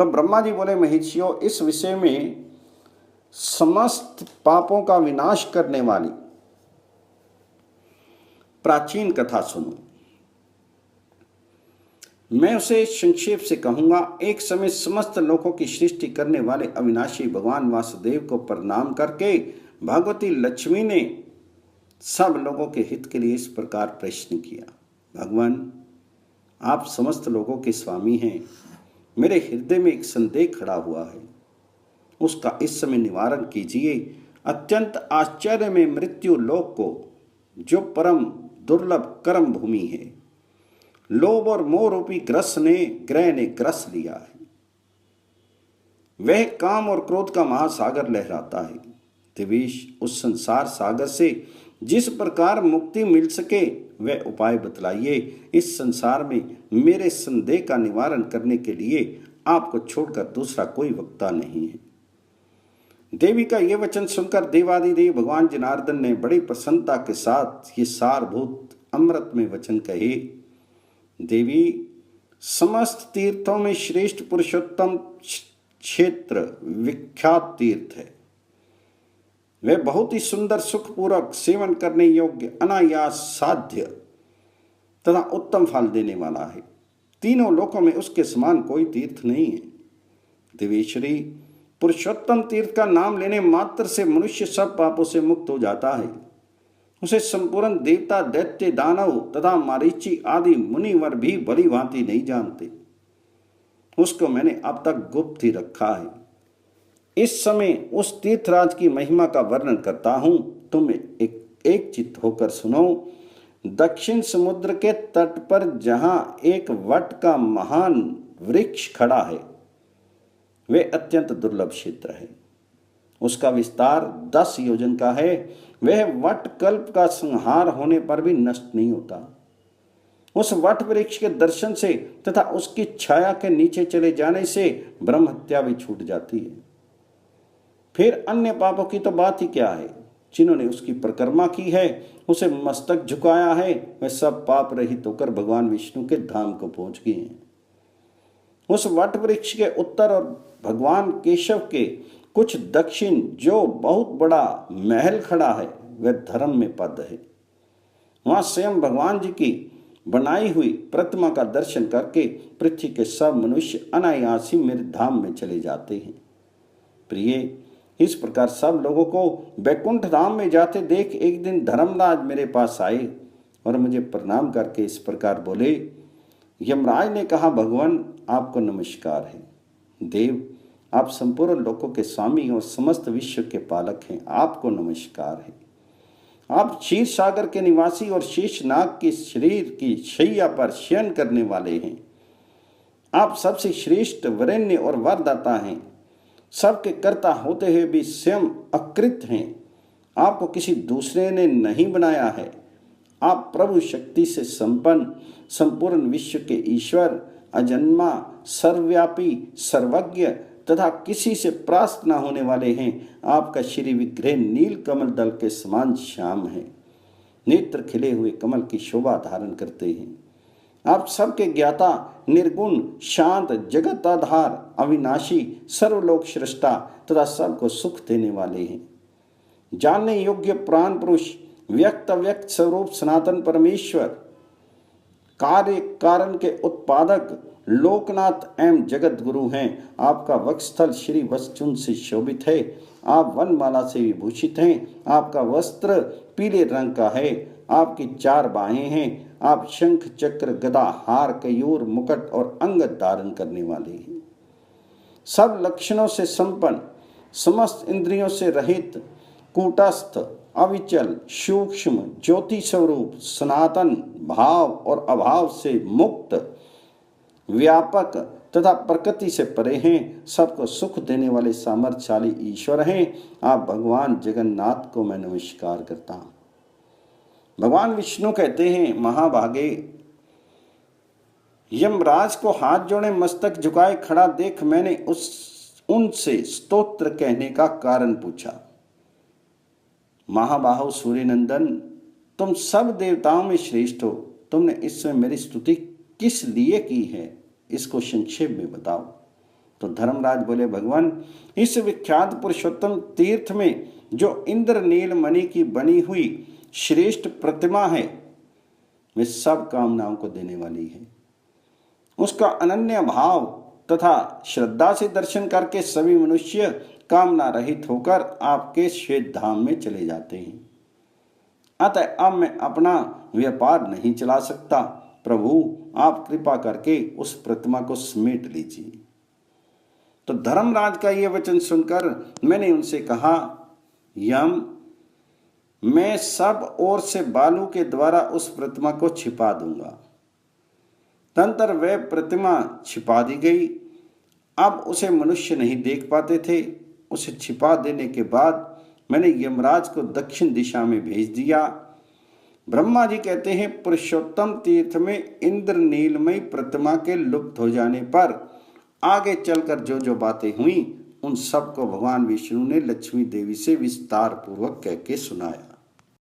तो ब्रह्मा जी बोले, महिषियों, इस विषय में समस्त पापों का विनाश करने वाली प्राचीन कथा सुनो। मैं उसे संक्षेप से कहूंगा। एक समय समस्त लोकों की सृष्टि करने वाले अविनाशी भगवान वासुदेव को प्रणाम करके भगवती लक्ष्मी ने सब लोगों के हित के लिए इस प्रकार प्रश्न किया, भगवान, आप समस्त लोगों के स्वामी हैं। मेरे हृदय में एक संदेह खड़ा हुआ है, उसका इस समय निवारण कीजिए। अत्यंत आश्चर्य में मृत्यु लोक को, जो परम दुर्लभ कर्म भूमि है, लोभ और मोह रूपी ग्रह ने ग्रस लिया है। वह काम और क्रोध का महासागर लहराता है। देवेश, उस संसार सागर से जिस प्रकार मुक्ति मिल सके वह उपाय बतलाइए। इस संसार में मेरे संदेह का निवारण करने के लिए आपको छोड़कर दूसरा कोई वक्ता नहीं है। देवी का यह वचन सुनकर देवादिदेव भगवान जनार्दन ने बड़ी प्रसन्नता के साथ ये सारभूत अमृत में वचन कहे। देवी, समस्त तीर्थों में श्रेष्ठ पुरुषोत्तम क्षेत्र विख्यात तीर्थ है। वह बहुत ही सुंदर, सुखपूर्वक सेवन करने योग्य, अनायास साध्य तथा उत्तम फल देने वाला है। तीनों लोकों में उसके समान कोई तीर्थ नहीं है। देवेश्वरी, पुरुषोत्तम तीर्थ का नाम लेने मात्र से मनुष्य सब पापों से मुक्त हो जाता है। उसे संपूर्ण देवता, दैत्य, दानव तथा मारीची आदि मुनिवर भी भली भांति नहीं जानते। उसको मैंने अब तक गुप्त ही रखा है। इस समय उस तीर्थराज की महिमा का वर्णन करता हूं, तुम एक चित्त होकर सुनो। दक्षिण समुद्र के तट पर जहां एक वट का महान वृक्ष खड़ा है, वे अत्यंत दुर्लभ क्षेत्र है। उसका विस्तार 10 योजन का है। वह वट कल्प का संहार होने पर भी नष्ट नहीं होता। उस वट वृक्ष के दर्शन से तथा उसकी छाया के नीचे चले जाने से ब्रह्म हत्या भी छूट जाती है। फिर अन्य पापों की तो बात ही क्या है। जिन्होंने उसकी परिक्रमा की है, उसे मस्तक झुकाया है, वे सब पाप रहित होकर भगवान विष्णु के धाम को पहुंच गए हैं। उस वट वृक्ष के उत्तर और भगवान केशव के कुछ दक्षिण जो बहुत बड़ा महल खड़ा है, वह धर्म में पद है। वहां स्वयं भगवान जी की बनाई हुई प्रतिमा का दर्शन करके पृथ्वी के सब मनुष्य अनायास ही मेरे धाम में चले जाते हैं। प्रिय, इस प्रकार सब लोगों को बैकुंठ धाम में जाते देख एक दिन धर्मराज मेरे पास आए और मुझे प्रणाम करके इस प्रकार बोले। यमराज ने कहा, भगवान, आपको नमस्कार है। देव, आप संपूर्ण लोकों के स्वामी और समस्त विश्व के पालक हैं, आपको नमस्कार है। आप क्षीर सागर के निवासी और शेषनाग के शरीर की शैया पर शयन करने वाले हैं। आप सबसे श्रेष्ठ, वरेण्य और वरदाता हैं। सबके कर्ता होते हुए भी स्वयं अकृत हैं। आपको किसी दूसरे ने नहीं बनाया है। आप प्रभु शक्ति से संपन्न, संपूर्ण विश्व के ईश्वर, अजन्मा, सर्वव्यापी, सर्वज्ञ तथा किसी से प्रास्त न होने वाले हैं। आपका श्री विग्रह नील कमल दल के समान श्याम है। नेत्र खिले हुए कमल की शोभा धारण करते हैं। आप सबके ज्ञाता, निर्गुण, शांत, जगत आधार, अविनाशी, सर्वलोक सृष्टा तथा सबको सुख देने वाले हैं। जानने योग्य प्राण पुरुष, व्यक्त अव्यक्त स्वरूप सनातन परमेश्वर, कार्य कारण के उत्पादक, लोकनाथ एवं जगत गुरु हैं। आपका वक्षस्थल श्री वत्सचूर्ण से शोभित है। आप वनमाला से विभूषित हैं। आपका वस्त्र पीले रंग का है। आपकी 4 बाहें हैं। आप शंख, चक्र, गदा, हार, कयूर, मुकुट और अंगद धारण करने वाले हैं। सब लक्षणों से संपन्न, समस्त इंद्रियों से रहित, कूटस्थ, अविचल, सूक्ष्म, ज्योति स्वरूप, सनातन, भाव और अभाव से मुक्त, व्यापक तथा प्रकृति से परे हैं। सबको सुख देने वाले सामर्थ्यशाली ईश्वर हैं। आप भगवान जगन्नाथ को मैं नमस्कार करता हूँ। भगवान विष्णु कहते हैं, महाभागे, यमराज को हाथ जोड़े मस्तक झुकाए खड़ा देख मैंने उनसे स्तोत्र कहने का कारण पूछा। महाबाहो सूर्यनंदन, तुम सब देवताओं में श्रेष्ठ हो। तुमने इसमें मेरी स्तुति किस लिए की है, इसको संक्षेप में बताओ। तो धर्मराज बोले, भगवान, इस विख्यात पुरुषोत्तम तीर्थ में जो इंद्रनील मणि की बनी हुई श्रेष्ठ प्रतिमा है, वे सब कामनाओं को देने वाली है। उसका अनन्य भाव तथा श्रद्धा से दर्शन करके सभी मनुष्य कामना रहित होकर आपके श्वेत धाम में चले जाते हैं। अतः अब मैं अपना व्यापार नहीं चला सकता। प्रभु, आप कृपा करके उस प्रतिमा को समेट लीजिए। तो धर्मराज का यह वचन सुनकर मैंने उनसे कहा, यम, मैं सब ओर से बालू के द्वारा उस प्रतिमा को छिपा दूंगा। तंत्र वह प्रतिमा छिपा दी गई। अब उसे मनुष्य नहीं देख पाते थे। उसे छिपा देने के बाद मैंने यमराज को दक्षिण दिशा में भेज दिया। ब्रह्मा जी कहते हैं, पुरुषोत्तम तीर्थ में इंद्रनीलमयी प्रतिमा के लुप्त हो जाने पर आगे चलकर जो जो बातें हुई, उन सब को भगवान विष्णु ने लक्ष्मी देवी से विस्तार पूर्वक कह के सुनाया।